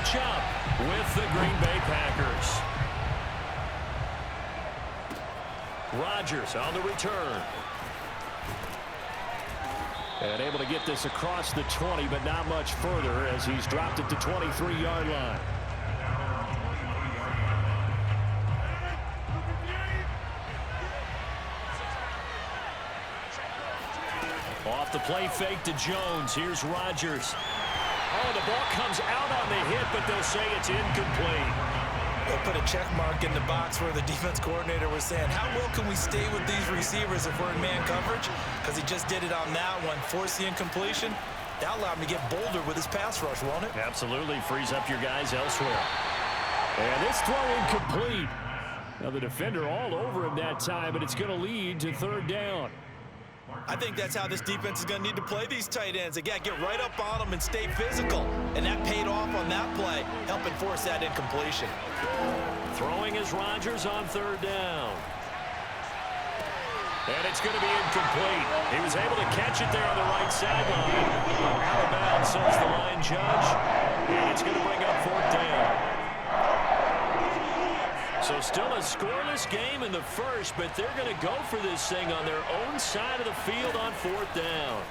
matchup with the Green Bay Packers. Rodgers on the return. And able to get this across the 20, but not much further as he's dropped it to 23-yard line. Off the play fake to Jones. Here's Rodgers. Oh, the ball comes out on the hit, but they'll say it's incomplete. They'll put a check mark in the box where the defense coordinator was saying, how well can we stay with these receivers if we're in man coverage? Because he just did it on that one, forced the incompletion. That'll allow him to get bolder with his pass rush, won't it? Absolutely. Frees up your guys elsewhere. And this throw incomplete. Now the defender all over him that time, but it's going to lead to third down. I think that's how this defense is going to need to play these tight ends. Again, get right up on them and stay physical. And that paid off on that play, helping force that incompletion. Throwing is Rodgers on third down. And it's going to be incomplete. He was able to catch it there on the right sideline. Out of bounds, says the line judge. And it's going to bring up fourth down. So still a scoreless game in the first, but they're going to go for this thing on their own side of the field on fourth down.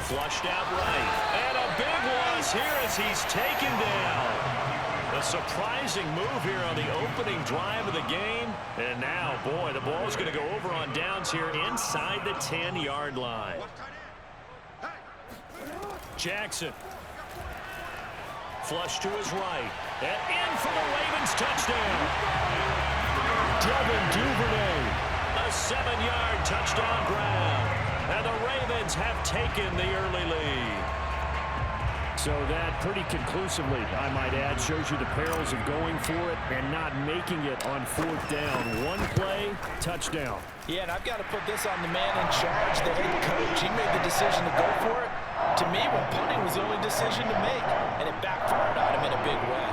Flushed out right. And a big loss here as he's taken down. A surprising move here on the opening drive of the game. And now, boy, the ball's going to go over on downs here inside the 10-yard line. Jackson. Flush to his right. And in for the Ravens touchdown. Devin Duvernay. A 7-yard touchdown grab. And the Ravens have taken the early lead. So that pretty conclusively, I might add, shows you the perils of going for it and not making it on fourth down. One play, touchdown. Yeah, and I've got to put this on the man in charge, the head coach. He made the decision to go for it. To me, when punting was the only decision to make, and it backfired on him in a big way.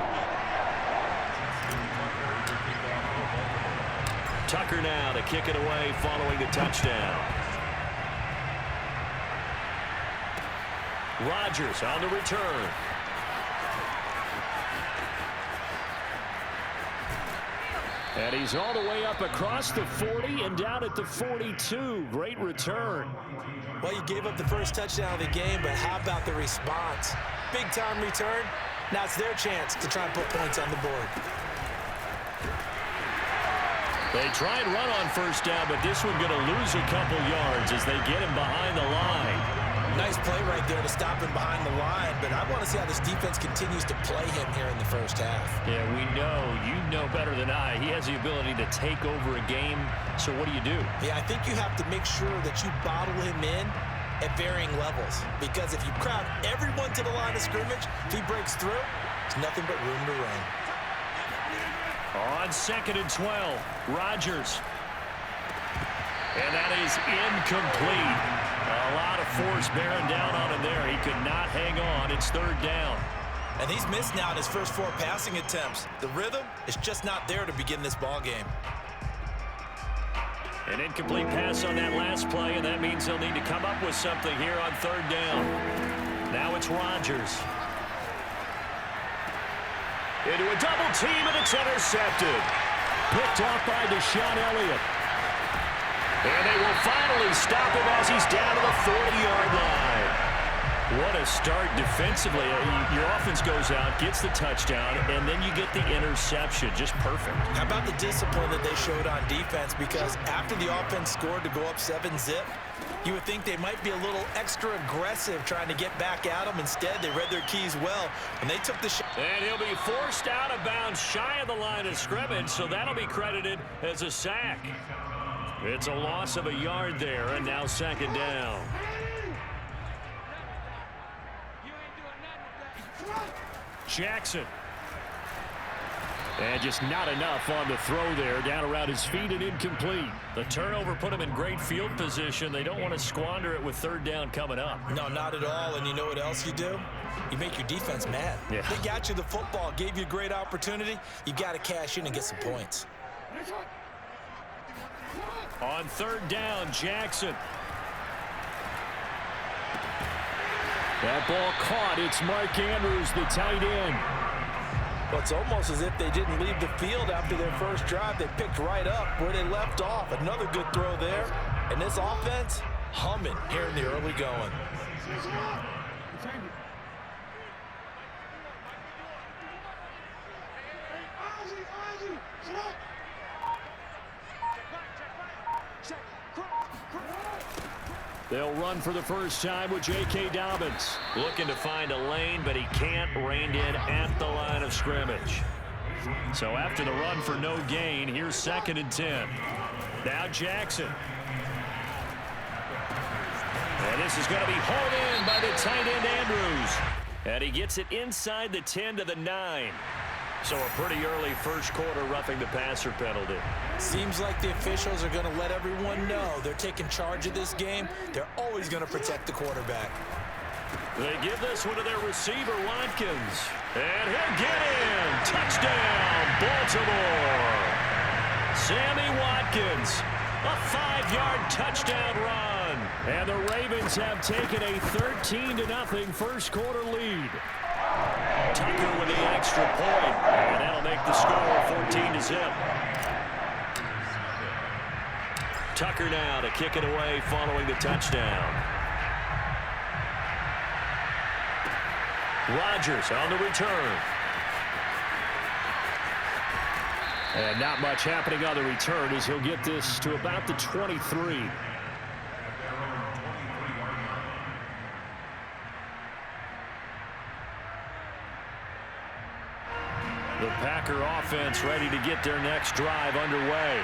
Tucker now to kick it away following the touchdown. Rodgers on the return. And he's all the way up across the 40 and down at the 42. Great return. Well, you gave up the first touchdown of the game, but how about the response? Big-time return. Now it's their chance to try and put points on the board. They try and run on first down, but this one going to lose a couple yards as they get him behind the line. Nice play right there to stop him behind the line, but I want to see how this defense continues to play him here in the first half. Yeah, we know. You know better than I. He has the ability to take over a game, so what do you do? Yeah, I think you have to make sure that you bottle him in at varying levels, because if you crowd everyone to the line of scrimmage, if he breaks through, there's nothing but room to run. On 2nd and 12, Rodgers. And that is incomplete. A lot of force bearing down on him there. He could not hang on. It's third down. And he's missed now in his first 4 passing attempts. The rhythm is just not there to begin this ball game. An incomplete pass on that last play, and that means they'll need to come up with something here on third down. Now it's Rodgers. Into a double team, and it's intercepted. Picked off by Deshaun Elliott. And they will finally stop him as he's down to the 40-yard line. What a start defensively. Your offense goes out, gets the touchdown, and then you get the interception. Just perfect. How about the discipline that they showed on defense? Because after the offense scored to go up 7-zip, you would think they might be a little extra aggressive trying to get back at them. Instead, they read their keys well, and they took the shot. And he'll be forced out of bounds shy of the line of scrimmage, so that'll be credited as a sack. It's a loss of a yard there, and now second down. Jackson. And just not enough on the throw there, down around his feet and incomplete. The turnover put him in great field position. They don't want to squander it with third down coming up. No, not at all. And you know what else you do? You make your defense mad. Yeah. They got you the football, gave you a great opportunity. You got to cash in and get some points. On third down, Jackson. That ball caught. It's Mark Andrews, the tight end. Well, it's almost as if they didn't leave the field after their first drive. They picked right up where they left off. Another good throw there. And this offense, humming here in the early going. They'll run for the first time with J.K. Dobbins. Looking to find a lane, but he can't. Reined in at the line of scrimmage. So after the run for no gain, here's 2nd and 10. Now Jackson. And this is going to be hauled in by the tight end Andrews. And he gets it inside the 10 to the 9. So a pretty early first quarter roughing the passer penalty. Seems like the officials are going to let everyone know they're taking charge of this game. They're always going to protect the quarterback. They give this one to their receiver, Watkins. And he'll get in. Touchdown, Baltimore. Sammy Watkins, a 5-yard touchdown run. And the Ravens have taken a 13-0 first quarter lead. Tucker with the extra point, and that'll make the score 14-0. Tucker now to kick it away following the touchdown. Rodgers on the return. And not much happening on the return as he'll get this to about the 23. The Packer offense ready to get their next drive underway.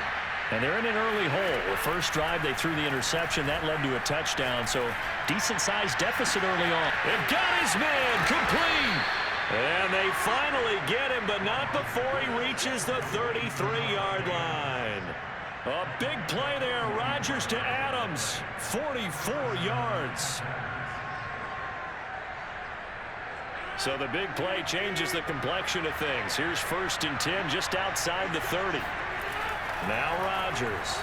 And they're in an early hole. The first drive, they threw the interception. That led to a touchdown, so decent-sized deficit early on. They've got his man complete. And they finally get him, but not before he reaches the 33-yard line. A big play there. Rodgers to Adams. 44 yards. So the big play changes the complexion of things. Here's 1st and 10 just outside the 30. Now Rodgers.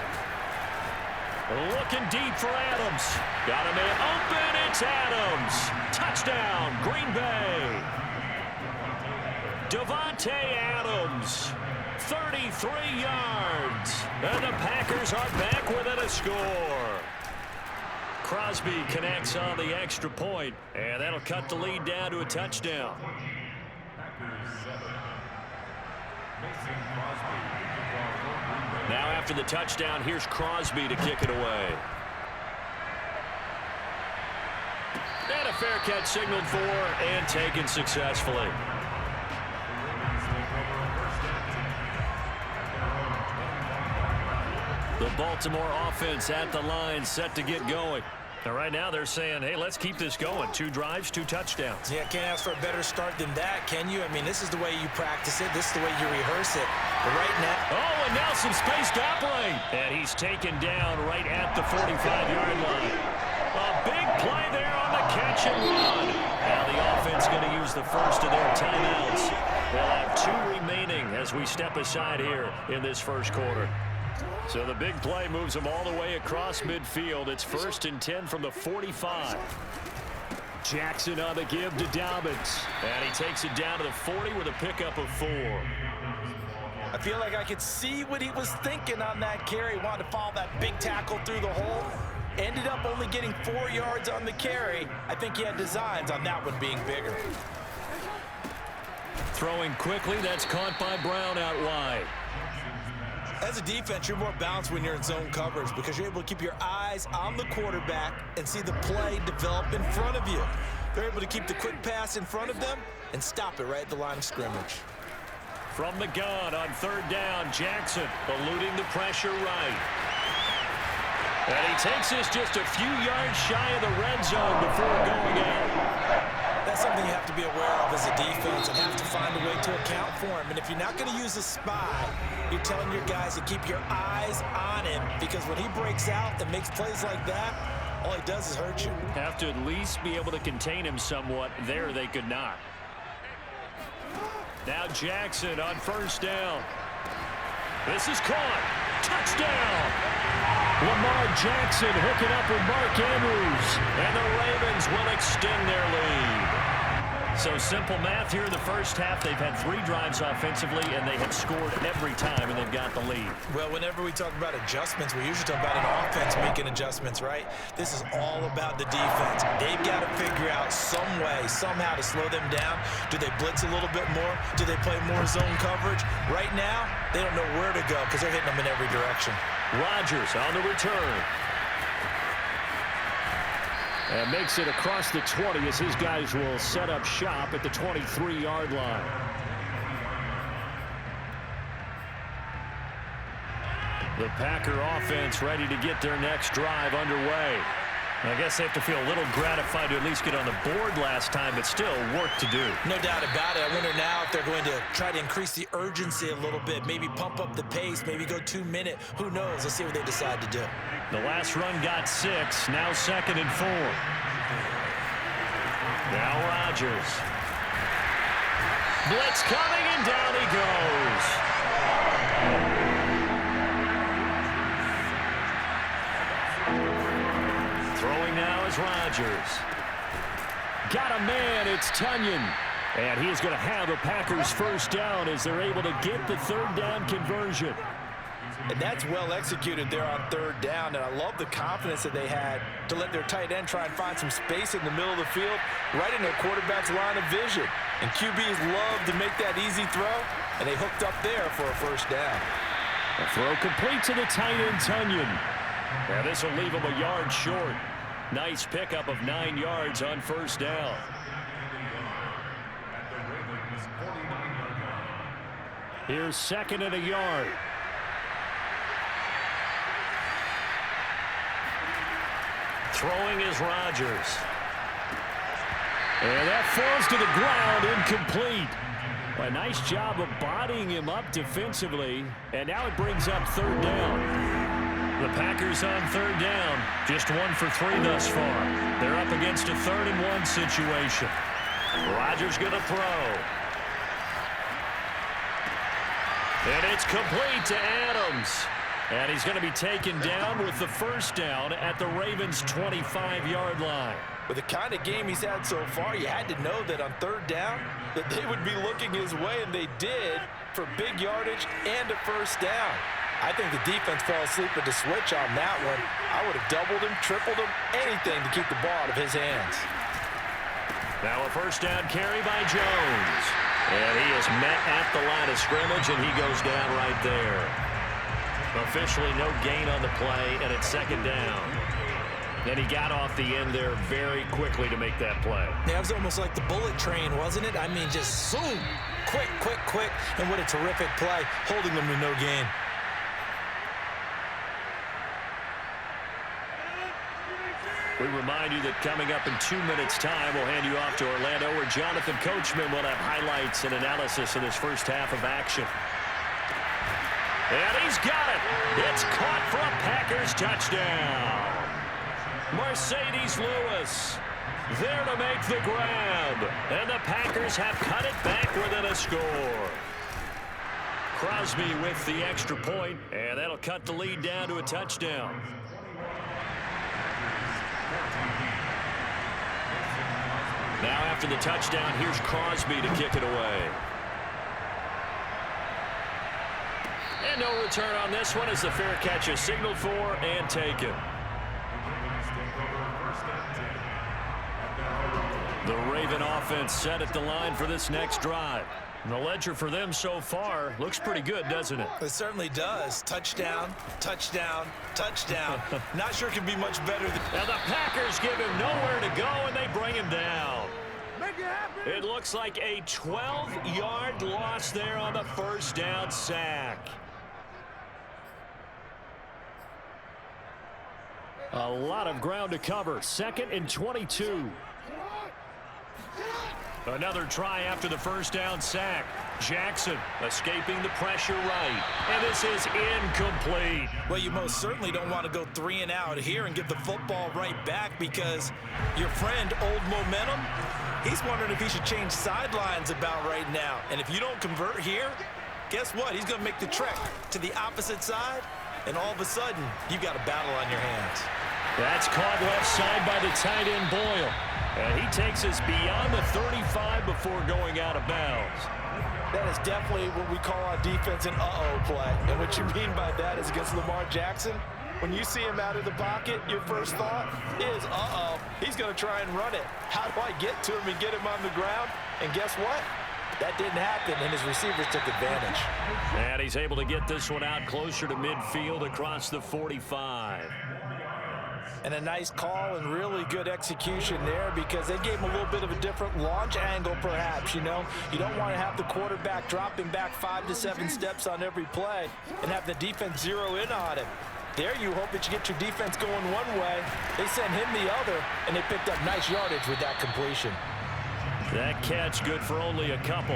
Looking deep for Adams. Got a man open. It's Adams. Touchdown, Green Bay. Devontae Adams. 33 yards. And the Packers are back within a score. Crosby connects on the extra point, and that'll cut the lead down to a touchdown. Now after the touchdown, here's Crosby to kick it away. And a fair catch signaled for and taken successfully. The Baltimore offense at the line, set to get going. And right now they're saying, hey, let's keep this going. 2 drives, 2 touchdowns. Yeah, can't ask for a better start than that, can you? I mean, this is the way you practice it. This is the way you rehearse it. But right now... Oh, and now some space to operate. And he's taken down right at the 45-yard line. A big play there on the catch and run. Now the offense going to use the first of their timeouts. They'll have 2 remaining as we step aside here in this first quarter. So the big play moves them all the way across midfield. It's 1st and 10 from the 45. Jackson on the give to Dobbins. And he takes it down to the 40 with a pickup of 4. I feel like I could see what he was thinking on that carry. Wanted to follow that big tackle through the hole. Ended up only getting 4 yards on the carry. I think he had designs on that one being bigger. Throwing quickly, that's caught by Brown out wide. As a defense, you're more balanced when you're in zone coverage because you're able to keep your eyes on the quarterback and see the play develop in front of you. They're able to keep the quick pass in front of them and stop it right at the line of scrimmage. From the gun on 3rd down, Jackson eluding the pressure right. And he takes this just a few yards shy of the red zone before going out. That's something you have to be aware of as a defense and have to find a way to account for him. And if you're not going to use a spy, you're telling your guys to keep your eyes on him because when he breaks out and makes plays like that, all he does is hurt you. Have to at least be able to contain him somewhat. There they could not. Now Jackson on 1st down. This is caught. Touchdown! Lamar Jackson hooking up with Mark Andrews. And the Ravens will extend their lead. So simple math here in the first half. They've had 3 drives offensively, and they have scored every time, and they've got the lead. Well, whenever we talk about adjustments, we usually talk about an offense making adjustments, right? This is all about the defense. They've got to figure out some way, somehow to slow them down. Do they blitz a little bit more? Do they play more zone coverage? Right now, they don't know where to go because they're hitting them in every direction. Rodgers on the return. And makes it across the 20 as his guys will set up shop at the 23-yard line. The Packer offense ready to get their next drive underway. I guess they have to feel a little gratified to at least get on the board last time, but still work to do. No doubt about it. I wonder now if they're going to try to increase the urgency a little bit, maybe pump up the pace, maybe go 2-minute. Who knows? Let's see what they decide to do. The last run got 6, now 2nd and 4. Now Rodgers. Blitz coming, and down he goes. Throwing now is Rodgers. Got a man, it's Tunyon. And he's going to have a Packers first down as they're able to get the 3rd down conversion. And that's well executed there on 3rd down, and I love the confidence that they had to let their tight end try and find some space in the middle of the field, right in their quarterback's line of vision. And QBs love to make that easy throw, and they hooked up there for a first down. A throw complete to the tight end, Tunyon. Now this will leave him a yard short. Nice pickup of 9 yards on first down. Here's 2nd and a yard. Throwing is Rodgers. And that falls to the ground, incomplete. A nice job of bodying him up defensively. And now it brings up 3rd down. The Packers on 3rd down. Just 1 for 3 thus far. They're up against a 3rd and 1 situation. Rodgers going to throw. And it's complete to Adams. And he's going to be taken down with the first down at the Ravens' 25-yard line. With the kind of game he's had so far, you had to know that on 3rd down that they would be looking his way, and they did, for big yardage and a first down. I think the defense fell asleep at the switch on that one. I would have doubled him, tripled him, anything to keep the ball out of his hands. Now a first down carry by Jones. And he is met at the line of scrimmage, and he goes down right there. Officially no gain on the play, and it's 2nd down. And he got off the end there very quickly to make that play. Yeah, it was almost like the bullet train, wasn't it? I mean, just zoom, quick, quick, quick, and what a terrific play, holding them to no gain. We remind you that coming up in 2 minutes' time, we'll hand you off to Orlando, where Jonathan Coachman will have highlights and analysis of this first half of action. And he's got it. It's caught for a Packers touchdown. Mercedes Lewis there to make the grab. And the Packers have cut it back within a score. Crosby with the extra point, and that'll cut the lead down to a touchdown. Now after the touchdown, here's Crosby to kick it away. And no return on this one as the fair catch is signaled for and taken. The Raven offense set at the line for this next drive. And the ledger for them so far looks pretty good, doesn't it? It certainly does. Touchdown, touchdown, touchdown. Not sure it can be much better than... Now the Packers give him nowhere to go, and they bring him down. It looks like a 12-yard loss there on the first down sack. A lot of ground to cover. 2nd and 22. Another try after the first down sack. Jackson escaping the pressure right. And this is incomplete. Well, you most certainly don't want to go 3 and out here and give the football right back, because your friend, Old Momentum, he's wondering if he should change sidelines about right now. And if you don't convert here, guess what? He's going to make the trek to the opposite side and all of a sudden, you've got a battle on your hands. That's caught left side by the tight end Boyle. And he takes us beyond the 35 before going out of bounds. That is definitely what we call on defense an uh-oh play. And what you mean by that is against Lamar Jackson, when you see him out of the pocket, your first thought is, uh-oh, he's going to try and run it. How do I get to him and get him on the ground? And guess what? That didn't happen, and his receivers took advantage. And he's able to get this one out closer to midfield across the 45. And a nice call and really good execution there because they gave him a little bit of a different launch angle perhaps, you know. You don't want to have the quarterback dropping back 5 to 7 steps on every play and have the defense zero in on him. There you hope that you get your defense going one way. They sent him the other, and they picked up nice yardage with that completion. That catch good for only a couple.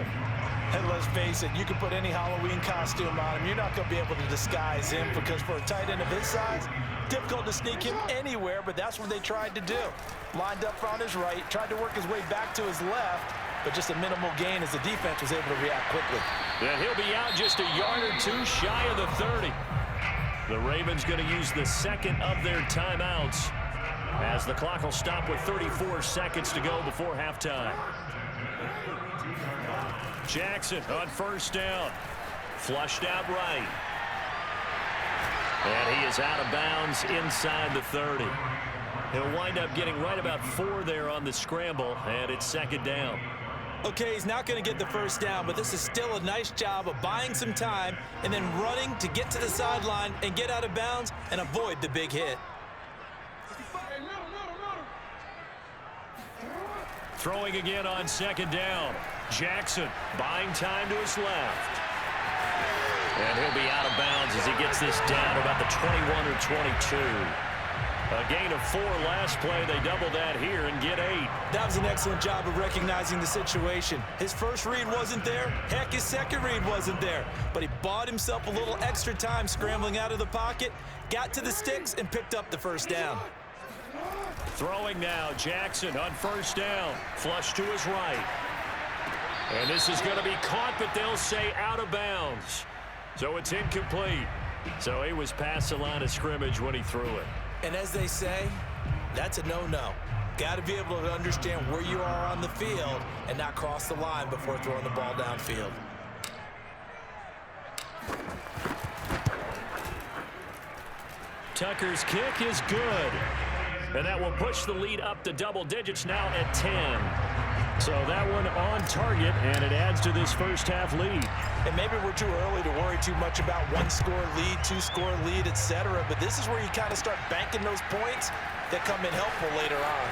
And let's face it, you can put any Halloween costume on him. You're not going to be able to disguise him because for a tight end of his size, difficult to sneak him anywhere, but that's what they tried to do. Lined up on his right, tried to work his way back to his left, but just a minimal gain as the defense was able to react quickly. Yeah, he'll be out just a yard or two shy of the 30. The Ravens going to use the second of their timeouts as the clock will stop with 34 seconds to go before halftime. Jackson on first down. Flushed out right. And he is out of bounds inside the 30. He'll wind up getting right about 4 there on the scramble, and it's second down. Okay, he's not going to get the first down, but this is still a nice job of buying some time and then running to get to the sideline and get out of bounds and avoid the big hit. Throwing again on second down. Jackson buying time to his left. And he'll be out of bounds as he gets this down about the 21 or 22. A gain of 4 last play. They double that here and get 8. That was an excellent job of recognizing the situation. His first read wasn't there. Heck, his second read wasn't there. But he bought himself a little extra time scrambling out of the pocket, got to the sticks, and picked up the first down. Throwing now, Jackson on first down. Flush to his right. And this is going to be caught, but they'll say out of bounds. So it's incomplete. So he was past the line of scrimmage when he threw it. And as they say, that's a no-no. Got to be able to understand where you are on the field and not cross the line before throwing the ball downfield. Tucker's kick is good. And that will push the lead up to double digits now at 10. So that one on target, and it adds to this first half lead. And maybe we're too early to worry too much about 1-score lead, 2-score lead, etc. But this is where you kind of start banking those points that come in helpful later on.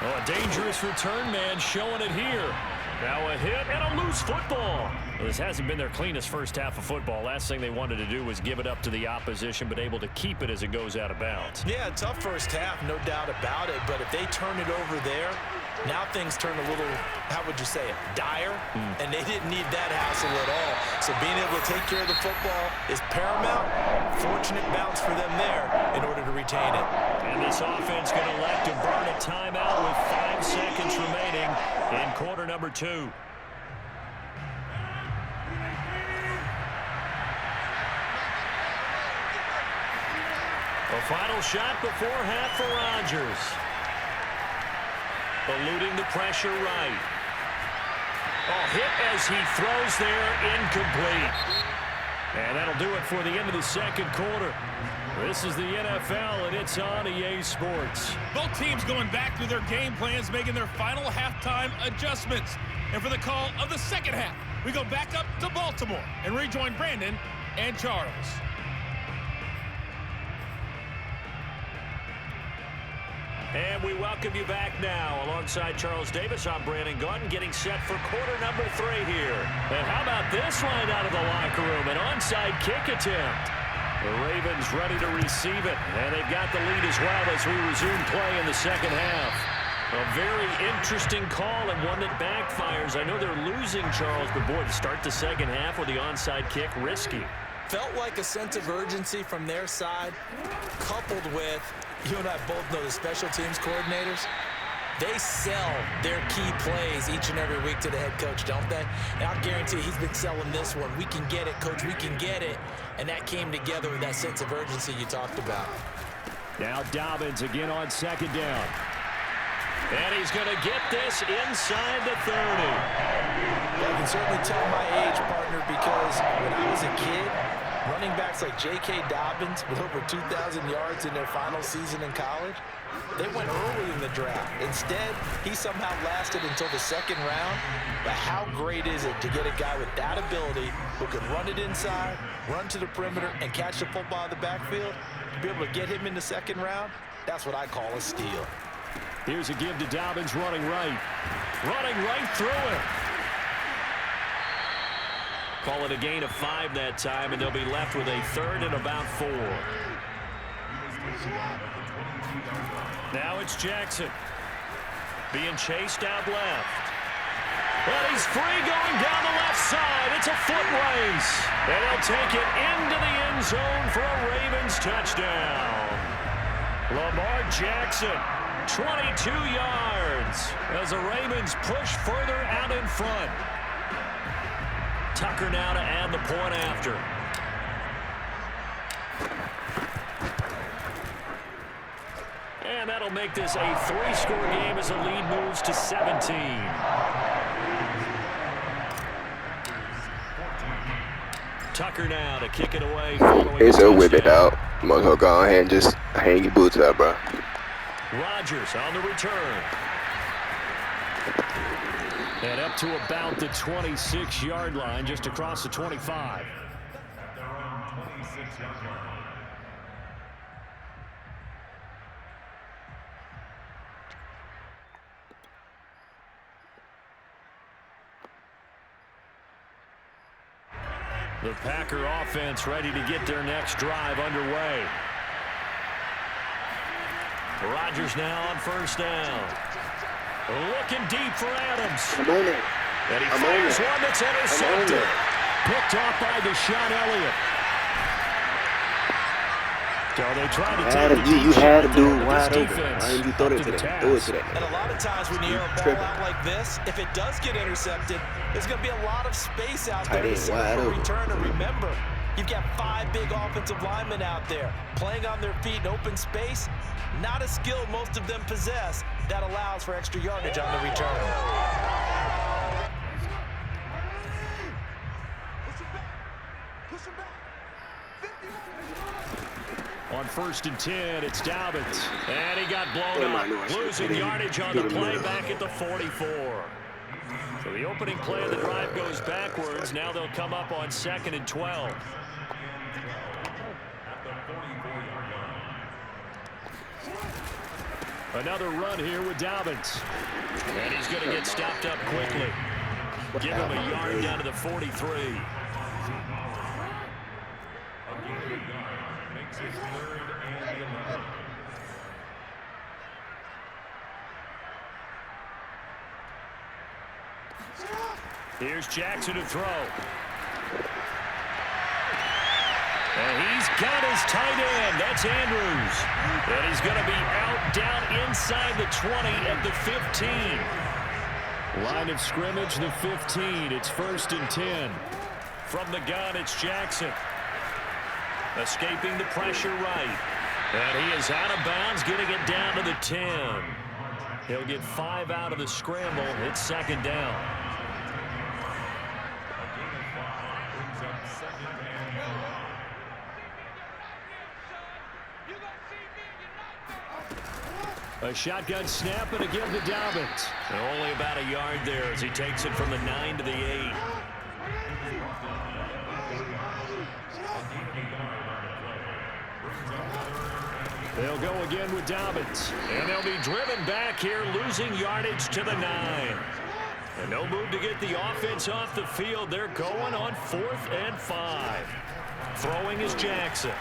Oh, a dangerous return man showing it here. Now a hit and a loose football. This hasn't been their cleanest first half of football. Last thing they wanted to do was give it up to the opposition, but able to keep it as it goes out of bounds. Yeah, tough first half, no doubt about it. But if they turn it over there, now things turn a little, how would you say it, dire? And they didn't need that hassle at all. So being able to take care of the football is paramount. Fortunate bounce for them there in order to retain it. And this offense going to elect to burn a timeout with 5 seconds remaining in quarter number 2. A final shot before half for Rodgers. Eluding the pressure right. Oh, hit as he throws there, incomplete. And that'll do it for the end of the second quarter. This is the NFL, and it's on EA Sports. Both teams going back through their game plans, making their final halftime adjustments. And for the call of the second half, we go back up to Baltimore and rejoin Brandon and Charles. And we welcome you back now. Alongside Charles Davis, I'm Brandon Gaudin, getting set for quarter number 3 here. And how about this line out of the locker room? An onside kick attempt. The Ravens ready to receive it, and they've got the lead as well as we resume play in the second half. A very interesting call and one that backfires. I know they're losing, Charles, but boy, to start the second half with the onside kick, risky. Felt like a sense of urgency from their side, coupled with, you and I both know the special teams coordinators. They sell their key plays each and every week to the head coach, don't they? And I'll guarantee he's been selling this one. We can get it, coach, we can get it. And that came together with that sense of urgency you talked about. Now Dobbins again on second down. And he's going to get this inside the 30. Yeah, I can certainly tell my age, partner, because when I was a kid, running backs like J.K. Dobbins with over 2,000 yards in their final season in college, they went early in the draft. Instead, he somehow lasted until the second round. But how great is it to get a guy with that ability who can run it inside, run to the perimeter, and catch the football in the backfield? To be able to get him in the second round, that's what I call a steal. Here's a give to Dobbins running right. Running right through him. Call it a gain of 5 that time, and they'll be left with a third and about 4. Now it's Jackson. Being chased out left. And he's free going down the left side. It's a foot race. And he'll take it into the end zone for a Ravens touchdown. Lamar Jackson, 22 yards as the Ravens push further out in front. Tucker now to add the point after. And that'll make this a 3-score game as the lead moves to 17. Tucker now to kick it away. It's over with it out. Might as well go ahead and just hang your boots up, bro. Rodgers on the return. And up to about the 26-yard line, just across the 25. The Packer offense ready to get their next drive underway. Rodgers now on first down. Looking deep for Adams. And he fires one that's intercepted. Picked off by Deshaun Elliott. So they tried to take the you had to do it wide open. Defense Why didn't you throw it to that? Throw it to that. And a lot of times when you hear a ball out like this, if it does get intercepted, there's going to be a lot of space out there to set up a return. And remember, you've got 5 big offensive linemen out there playing on their feet in open space. Not a skill most of them possess that allows for extra yardage on the return. On 1st and 10, it's Dobbins. And he got blown up, losing yardage on the play back at the 44. So the opening play of the drive goes backwards. Now they'll come up on 2nd and 12. Another run here with Dobbins. And he's going to get stopped up quickly. Give him a yard down to the 43. Here's Jackson to throw. And he's got his tight end. That's Andrews. And he's going to be out down inside the 20 at the 15. Line of scrimmage, the 15. It's 1st and 10. From the gun, it's Jackson. Escaping the pressure right. And he is out of bounds, getting it down to the 10. He'll get 5 out of the scramble. It's 2nd down. A shotgun snap and a give to Dobbins. And only about a yard there as he takes it from the 9 to the 8. They'll go again with Dobbins. And they'll be driven back here, losing yardage to the 9. And no move to get the offense off the field. They're going on 4th and 5. Throwing is Jackson.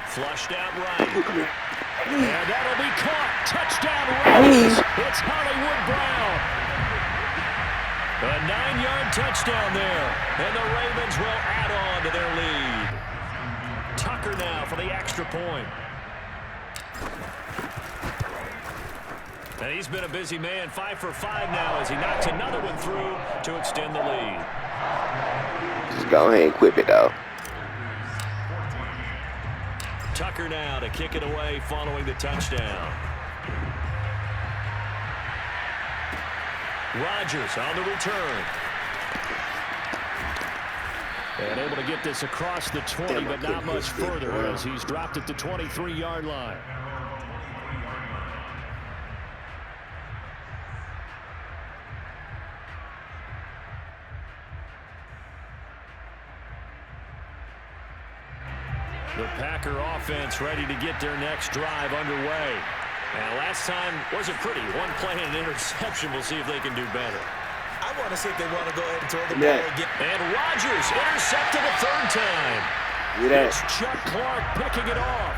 Flushed out right. And that'll be caught. Touchdown Ravens. It's Hollywood Brown. A 9-yard touchdown there. And the Ravens will add on to their lead. Tucker now for the extra point. And he's been a busy man, 5 for 5 now as he knocks another one through to extend the lead. Just go ahead and quit it out. Tucker now to kick it away following the touchdown. Rodgers on the return. And able to get this across the 20, but not much further as he's dropped at the 23-yard line. The Packer offense ready to get their next drive underway. And last time wasn't pretty. One play and an interception. We'll see if they can do better. I want to see if they want to go ahead and throw the ball again. And Rodgers intercepted a third time. It's Chuck Clark picking it off.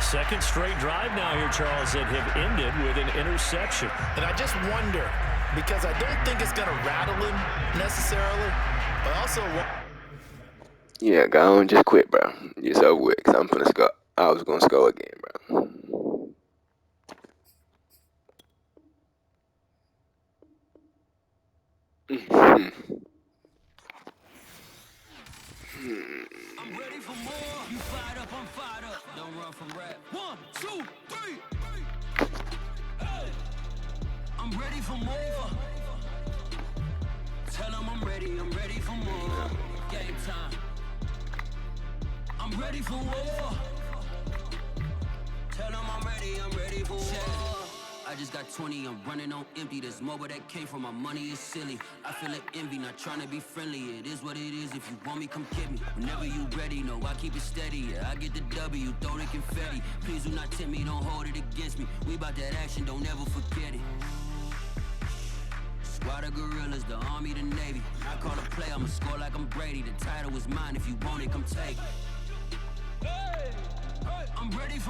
Second straight drive now here, Charles, that have ended with an interception. And I just wonder, because I don't think it's going to rattle him necessarily, but also... Yeah, go on, just quit, bro. It's over with, because I'm going to score. I was going to score again, bro. I'm ready for more. You fired up, I'm fired up. Don't run from rap. 1, 2, 3. Hey. I'm ready for more. Tell them I'm ready for more. Game time. I'm ready for war. Tell them I'm ready for war. I just got 20, I'm running on empty. This mobile that came from my money is silly. I feel like envy, not trying to be friendly. It is what it is, if you want me, come get me. Whenever you ready, no, I keep it steady. Yeah, I get the W, throw the confetti. Please do not tempt me, don't hold it against me. We about that action, don't ever forget it. Squad of gorillas, the army, the navy. I call a play, I'ma score like I'm Brady. The title is mine, if you want it, come take it. I'm ready for